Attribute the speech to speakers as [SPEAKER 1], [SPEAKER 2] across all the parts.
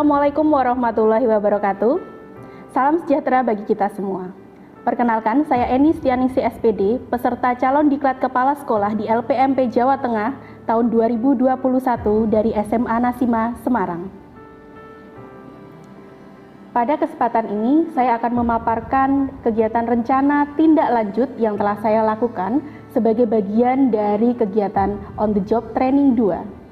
[SPEAKER 1] Assalamualaikum warahmatullahi wabarakatuh. Salam sejahtera bagi kita semua. Perkenalkan, saya Eni Stianingsi SPD, peserta calon diklat kepala sekolah di LPMP Jawa Tengah tahun 2021 dari SMA Nasima, Semarang. Pada kesempatan ini, saya akan memaparkan kegiatan rencana tindak lanjut yang telah saya lakukan sebagai bagian dari kegiatan On the Job Training 2.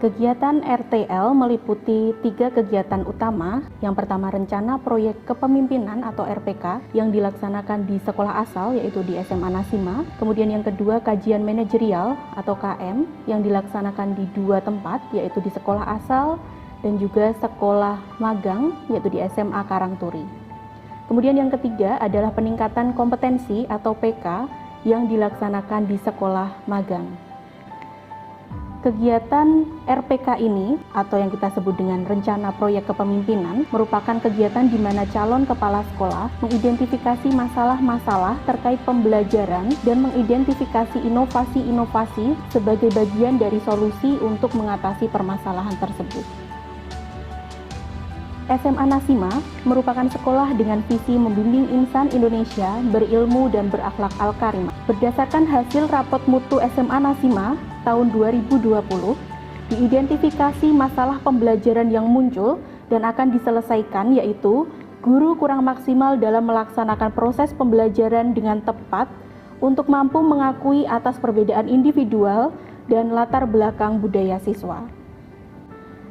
[SPEAKER 1] Kegiatan RTL meliputi 3 kegiatan utama. Yang pertama, rencana proyek kepemimpinan atau RPK yang dilaksanakan di sekolah asal, yaitu di SMA Nasima. Kemudian yang kedua, kajian manajerial atau KM yang dilaksanakan di 2 tempat, yaitu di sekolah asal dan juga sekolah magang, yaitu di SMA Karangturi. Kemudian yang ketiga adalah peningkatan kompetensi atau PK yang dilaksanakan di sekolah magang. Kegiatan RPK ini atau yang kita sebut dengan rencana proyek kepemimpinan merupakan kegiatan di mana calon kepala sekolah mengidentifikasi masalah-masalah terkait pembelajaran dan mengidentifikasi inovasi-inovasi sebagai bagian dari solusi untuk mengatasi permasalahan tersebut. SMA Nasima merupakan sekolah dengan visi membimbing insan Indonesia berilmu dan berakhlak al-karimah. Berdasarkan hasil rapot mutu SMA Nasima tahun 2020, diidentifikasi masalah pembelajaran yang muncul dan akan diselesaikan, yaitu guru kurang maksimal dalam melaksanakan proses pembelajaran dengan tepat untuk mampu mengakui atas perbedaan individual dan latar belakang budaya siswa.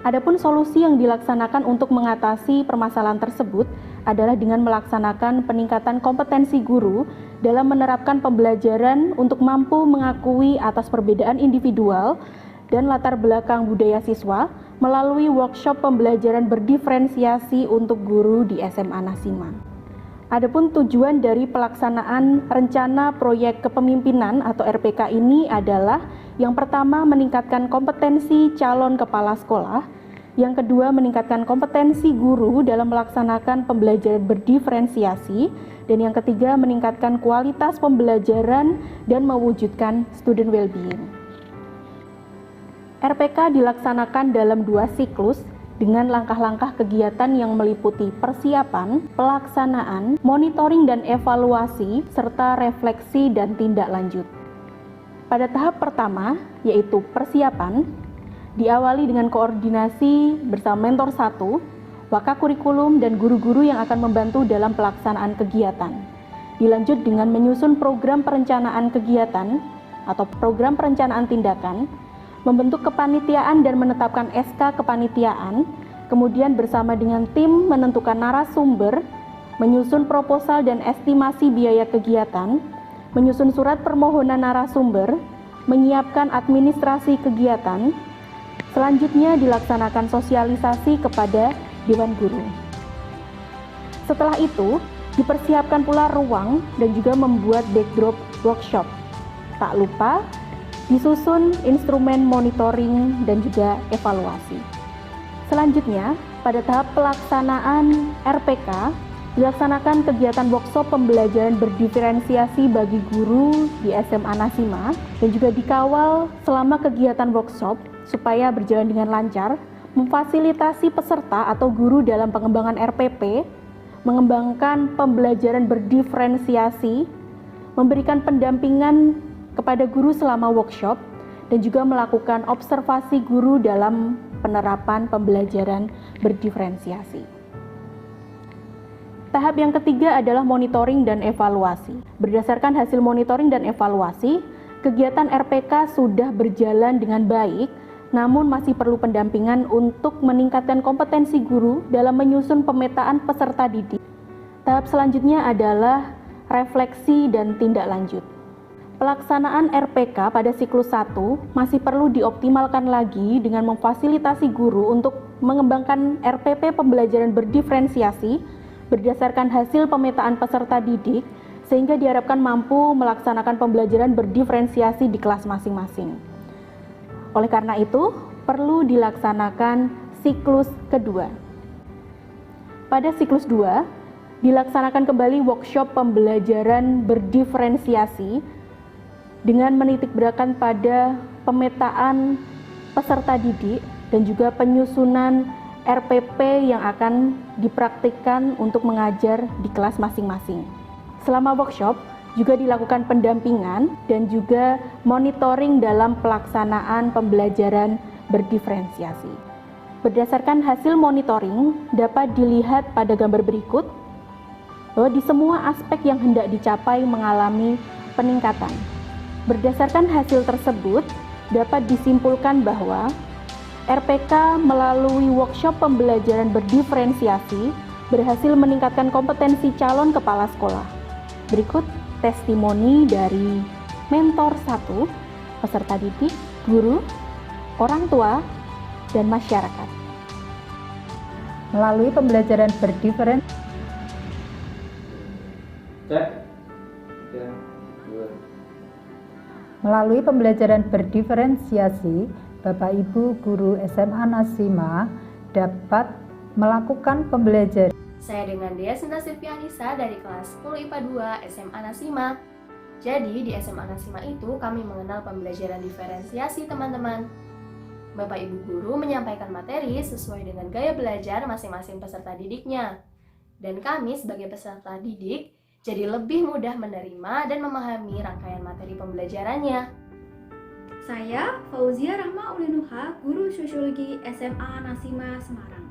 [SPEAKER 1] Adapun solusi yang dilaksanakan untuk mengatasi permasalahan tersebut adalah dengan melaksanakan peningkatan kompetensi guru dalam menerapkan pembelajaran untuk mampu mengakui atas perbedaan individual dan latar belakang budaya siswa melalui workshop pembelajaran berdiferensiasi untuk guru di SMA Nasima. Adapun tujuan dari pelaksanaan rencana proyek kepemimpinan atau RPK ini adalah yang pertama, meningkatkan kompetensi calon kepala sekolah. Yang kedua, meningkatkan kompetensi guru dalam melaksanakan pembelajaran berdiferensiasi. Dan yang ketiga, meningkatkan kualitas pembelajaran dan mewujudkan student well-being. RPK dilaksanakan dalam 2 siklus dengan langkah-langkah kegiatan yang meliputi persiapan, pelaksanaan, monitoring dan evaluasi, serta refleksi dan tindak lanjut. Pada tahap pertama, yaitu persiapan, diawali dengan koordinasi bersama mentor 1, wakakurikulum dan guru-guru yang akan membantu dalam pelaksanaan kegiatan. Dilanjut dengan menyusun program perencanaan kegiatan atau program perencanaan tindakan, membentuk kepanitiaan dan menetapkan SK kepanitiaan, kemudian bersama dengan tim menentukan narasumber, menyusun proposal dan estimasi biaya kegiatan, menyusun surat permohonan narasumber, menyiapkan administrasi kegiatan. Selanjutnya dilaksanakan sosialisasi kepada Dewan Guru. Setelah itu, dipersiapkan pula ruang dan juga membuat backdrop workshop. Tak lupa, disusun instrumen monitoring dan juga evaluasi. Selanjutnya, pada tahap pelaksanaan RPK, dilaksanakan kegiatan workshop pembelajaran berdiferensiasi bagi guru di SMA Nasima dan juga dikawal selama kegiatan workshop supaya berjalan dengan lancar, memfasilitasi peserta atau guru dalam pengembangan RPP, mengembangkan pembelajaran berdiferensiasi, memberikan pendampingan kepada guru selama workshop, dan juga melakukan observasi guru dalam penerapan pembelajaran berdiferensiasi. Tahap yang ketiga adalah monitoring dan evaluasi. Berdasarkan hasil monitoring dan evaluasi, kegiatan RPK sudah berjalan dengan baik, namun masih perlu pendampingan untuk meningkatkan kompetensi guru dalam menyusun pemetaan peserta didik. Tahap selanjutnya adalah refleksi dan tindak lanjut. Pelaksanaan RPK pada siklus 1 masih perlu dioptimalkan lagi dengan memfasilitasi guru untuk mengembangkan RPP pembelajaran berdiferensiasi berdasarkan hasil pemetaan peserta didik sehingga diharapkan mampu melaksanakan pembelajaran berdiferensiasi di kelas masing-masing. Oleh karena itu, perlu dilaksanakan siklus kedua. Pada siklus 2, dilaksanakan kembali workshop pembelajaran berdiferensiasi dengan menitikberatkan pada pemetaan peserta didik dan juga penyusunan RPP yang akan dipraktikkan untuk mengajar di kelas masing-masing. Selama workshop juga dilakukan pendampingan dan juga monitoring dalam pelaksanaan pembelajaran berdiferensiasi. Berdasarkan hasil monitoring dapat dilihat pada gambar berikut bahwa di semua aspek yang hendak dicapai mengalami peningkatan. Berdasarkan hasil tersebut dapat disimpulkan bahwa RPK melalui workshop pembelajaran berdiferensiasi berhasil meningkatkan kompetensi calon kepala sekolah. Berikut testimoni dari mentor 1, peserta didik, guru, orang tua, dan masyarakat.
[SPEAKER 2] Melalui pembelajaran berdiferensiasi, Bapak Ibu guru SMA Nasima dapat melakukan pembelajaran.
[SPEAKER 3] Saya dengan Dea Sinta Silvianisa dari kelas 10 IPA 2 SMA Nasima. Jadi di SMA Nasima itu kami mengenal pembelajaran diferensiasi teman-teman. Bapak Ibu guru menyampaikan materi sesuai dengan gaya belajar masing-masing peserta didiknya. Dan kami sebagai peserta didik jadi lebih mudah menerima dan memahami rangkaian materi pembelajarannya.
[SPEAKER 4] Saya Fauzia Rahma Ulinuha, guru sosiologi SMA Nasima Semarang.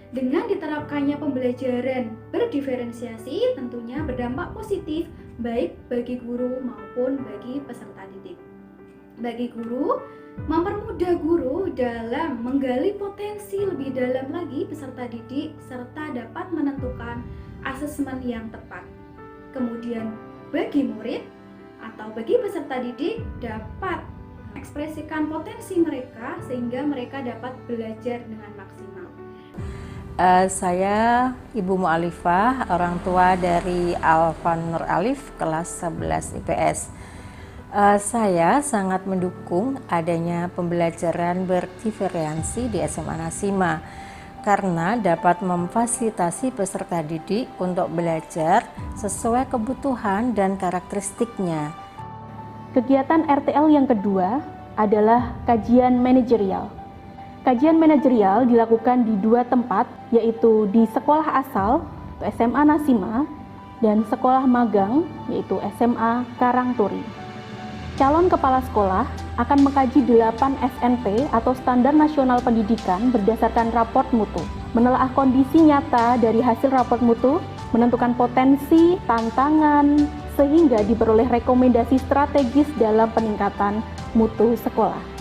[SPEAKER 4] Dengan diterapkannya pembelajaran berdiferensiasi tentunya berdampak positif baik bagi guru maupun bagi peserta didik. Bagi guru, mempermudah guru dalam menggali potensi lebih dalam lagi peserta didik serta dapat menentukan asesmen yang tepat. Kemudian bagi murid atau bagi peserta didik dapat mengekspresikan potensi mereka sehingga mereka dapat belajar dengan maksimal.
[SPEAKER 5] Saya Ibu Mu'alifah, orang tua dari Alvan Nur Alif, kelas 11 IPS. Saya sangat mendukung adanya pembelajaran berdiferensiasi di SMA Nasima karena dapat memfasilitasi peserta didik untuk belajar sesuai kebutuhan dan karakteristiknya.
[SPEAKER 1] Kegiatan RTL yang kedua adalah kajian manajerial. Kajian manajerial dilakukan di 2 tempat, yaitu di sekolah asal, SMA Nasima, dan sekolah magang, yaitu SMA Karangturi. Calon kepala sekolah akan mengkaji 8 SNP atau Standar Nasional Pendidikan berdasarkan raport mutu, menelaah kondisi nyata dari hasil raport mutu, menentukan potensi, tantangan, sehingga diperoleh rekomendasi strategis dalam peningkatan mutu sekolah.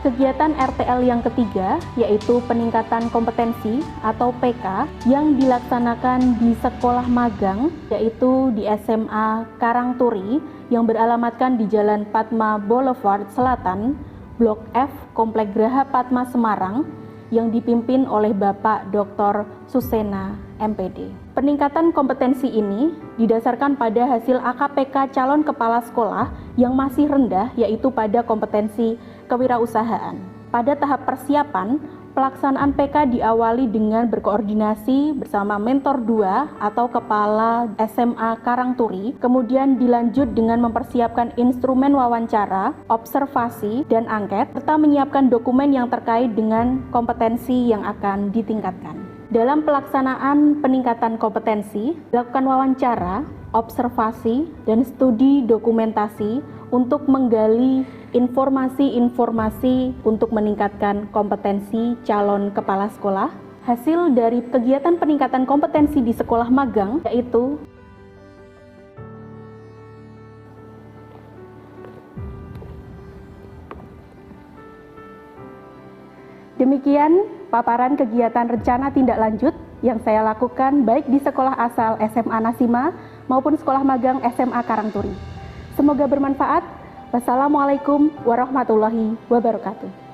[SPEAKER 1] Kegiatan RTL yang ketiga yaitu peningkatan kompetensi atau PK yang dilaksanakan di sekolah magang yaitu di SMA Karangturi yang beralamatkan di Jalan Padma Boulevard Selatan, Blok F, Komplek Graha Padma Semarang yang dipimpin oleh Bapak Dr. Susena MPD. Peningkatan kompetensi ini didasarkan pada hasil AKPK calon kepala sekolah yang masih rendah yaitu pada kompetensi kewirausahaan. Pada tahap persiapan, pelaksanaan PK diawali dengan berkoordinasi bersama mentor 2 atau kepala SMA Karangturi, kemudian dilanjut dengan mempersiapkan instrumen wawancara, observasi, dan angket, serta menyiapkan dokumen yang terkait dengan kompetensi yang akan ditingkatkan. Dalam pelaksanaan peningkatan kompetensi, dilakukan wawancara, observasi, dan studi dokumentasi untuk menggali informasi-informasi untuk meningkatkan kompetensi calon kepala sekolah. Hasil dari kegiatan peningkatan kompetensi di sekolah magang yaitu demikian paparan kegiatan rencana tindak lanjut yang saya lakukan baik di sekolah asal SMA Nasima maupun sekolah magang SMA Karangturi. Semoga bermanfaat. Wassalamualaikum warahmatullahi wabarakatuh.